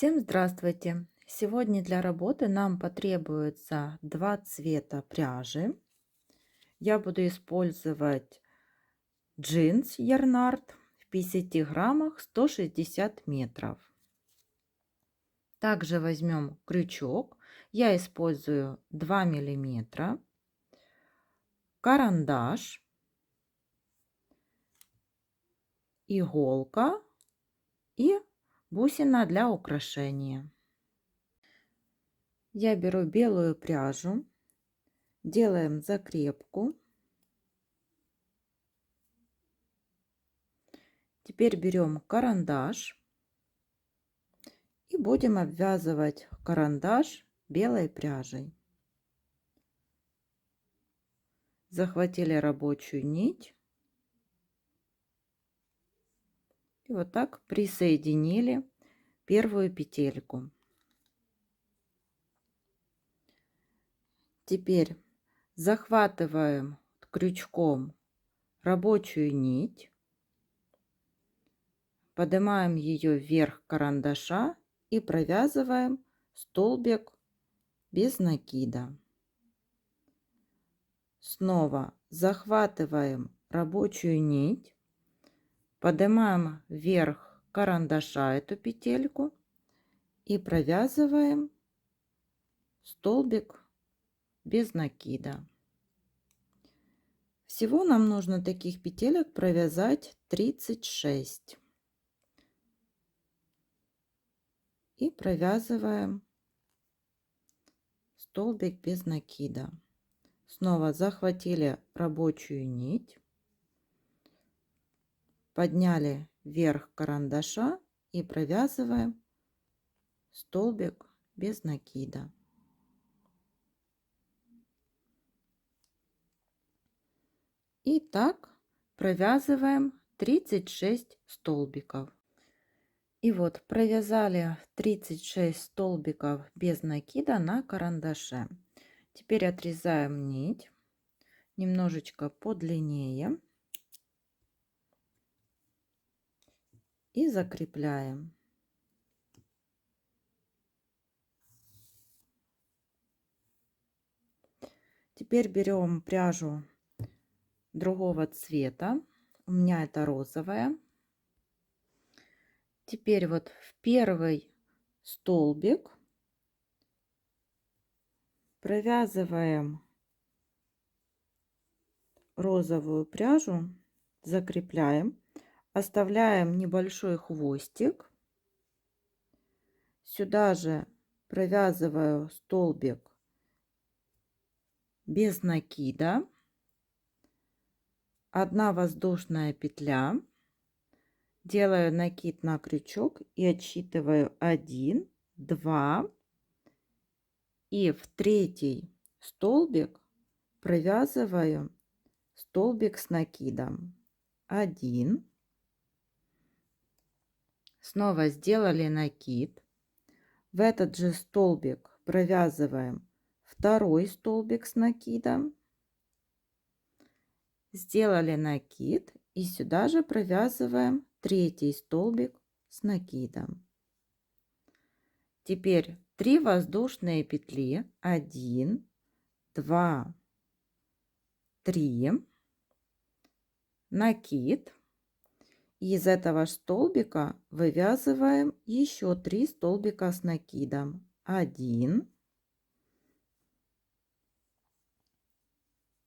Всем здравствуйте! Сегодня для работы нам потребуется два цвета пряжи. Я буду использовать джинс Ярнард в 50 граммах 160 метров. Также возьмем крючок. Я использую 2 миллиметра, карандаш, иголка и бусина для украшения. Я беру белую пряжу, делаем закрепку. Теперь берем карандаш и будем обвязывать карандаш белой пряжей. Захватили рабочую нить и вот так присоединили первую петельку. Теперь захватываем крючком рабочую нить, поднимаем ее вверх карандаша и провязываем столбик без накида. Снова захватываем рабочую нить, поднимаем вверх карандаша эту петельку и провязываем столбик без накида. Всего нам нужно таких петелек провязать 36. И провязываем столбик без накида. Снова захватили рабочую нить, подняли вверх карандаша и провязываем столбик без накида. И так провязываем 36 столбиков. И вот провязали 36 столбиков без накида на карандаше. Теперь отрезаем нить немножечко подлиннее и закрепляем. Теперь берем пряжу другого цвета. У меня это розовая. Теперь вот в первый столбик провязываем розовую пряжу, закрепляем, оставляем небольшой хвостик. Сюда же провязываю столбик без накида, 1 воздушная петля, делаю накид на крючок и отсчитываю 1, 2 и в третий столбик провязываю столбик с накидом 1. Снова сделали накид, в этот же столбик провязываем второй столбик с накидом, сделали накид и сюда же провязываем третий столбик с накидом. Теперь 3 воздушные петли, 1, 2, 3, накид. Из этого столбика вывязываем еще 3 столбика с накидом, 1,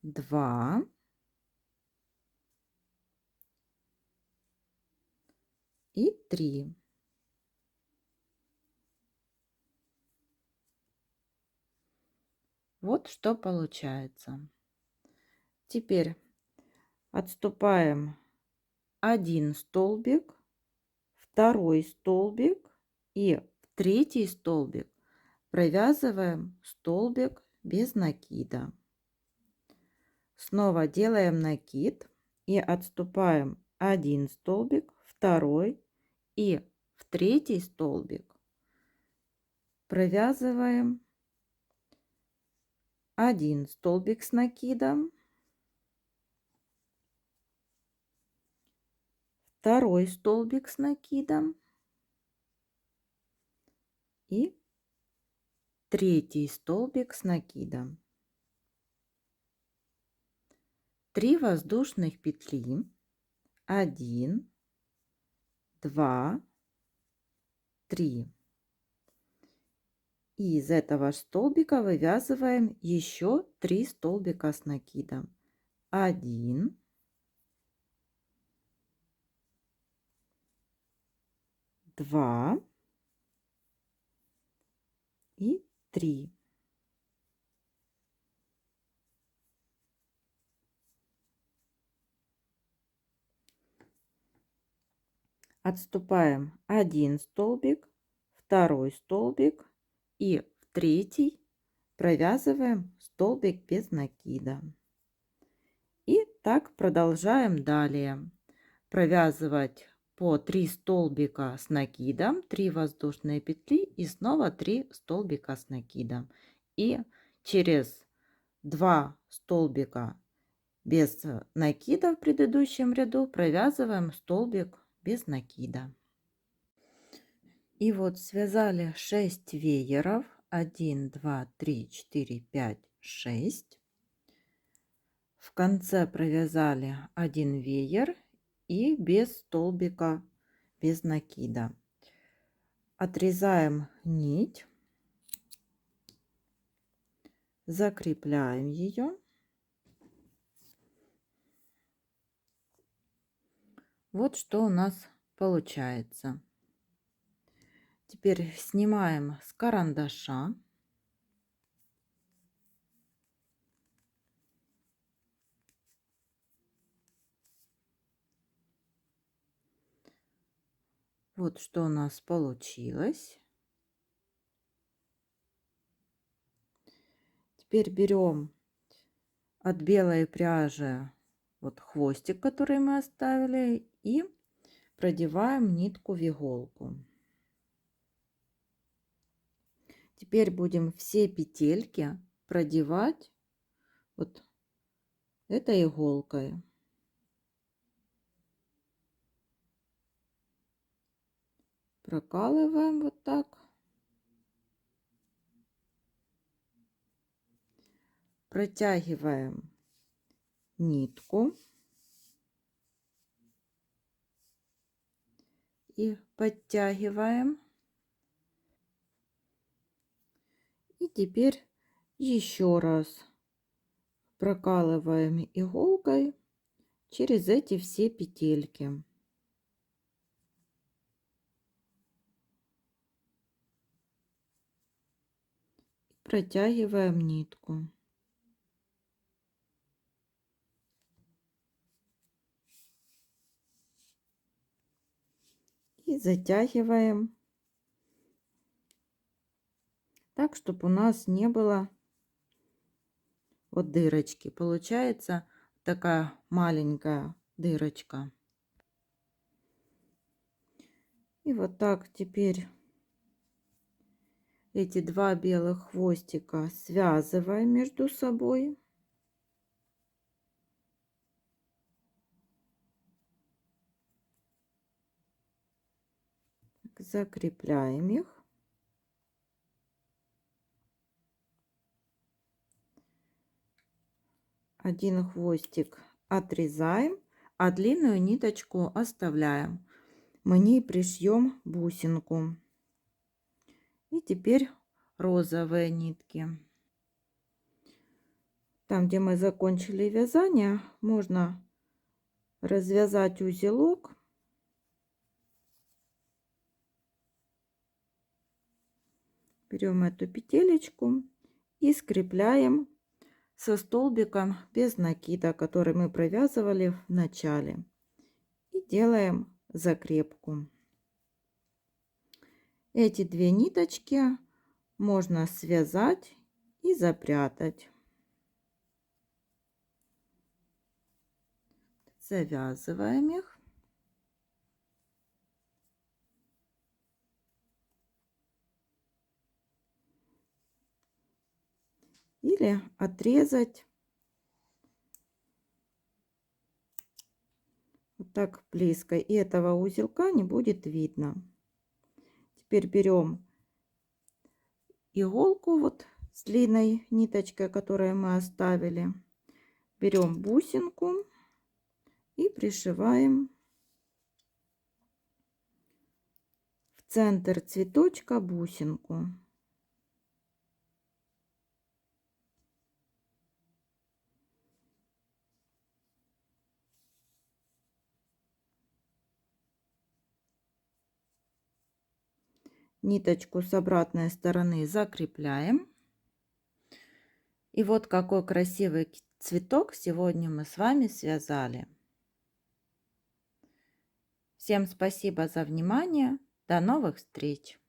2, 3. Вот что получается. Теперь отступаем 1 столбик, второй столбик и в третий столбик провязываем столбик без накида. Снова делаем накид и отступаем 1 столбик, второй и в третий столбик провязываем 1 столбик с накидом, второй столбик с накидом, и третий столбик с накидом. 3 воздушных петли, 1, 2, 3. И из этого столбика вывязываем еще 3 столбика с накидом. 1, 2 и 3. Отступаем 1 столбик, второй столбик и в третий провязываем столбик без накида. И так продолжаем далее провязывать по 3 столбика с накидом, 3 воздушные петли и снова 3 столбика с накидом. И через 2 столбика без накида в предыдущем ряду провязываем столбик без накида. И вот связали 6 вееров. 1, 2, 3, 4, 5, 6. В конце провязали 1 веер и без столбика, без накида. Отрезаем нить, закрепляем ее. Вот что у нас получается. Теперь снимаем с карандаша. Вот что у нас получилось. Теперь берем от белой пряжи вот хвостик, который мы оставили, и продеваем нитку в иголку. Теперь будем все петельки продевать вот этой иголкой. Прокалываем вот так. Протягиваем нитку и подтягиваем. И теперь еще раз прокалываем иголкой через эти все петельки. Протягиваем нитку. И затягиваем так, чтобы у нас не было вот дырочки. Получается такая маленькая дырочка. И вот так теперь эти 2 белых хвостика связываем между собой. Закрепляем их. Один хвостик отрезаем, а длинную ниточку оставляем. Мы ней пришьем бусинку. И теперь розовые нитки. Там, где мы закончили вязание, можно развязать узелок. Берем эту петелечку и скрепляем со столбиком без накида, который мы провязывали в начале. И делаем закрепку. Эти 2 ниточки можно связать и запрятать. Завязываем их. Или отрезать вот так близко. И этого узелка не будет видно. Теперь берем иголку вот с длинной ниточкой, которую мы оставили. Берем бусинку и пришиваем в центр цветочка бусинку. Ниточку с обратной стороны закрепляем. И вот какой красивый цветок сегодня мы с вами связали. Всем спасибо за внимание. До новых встреч!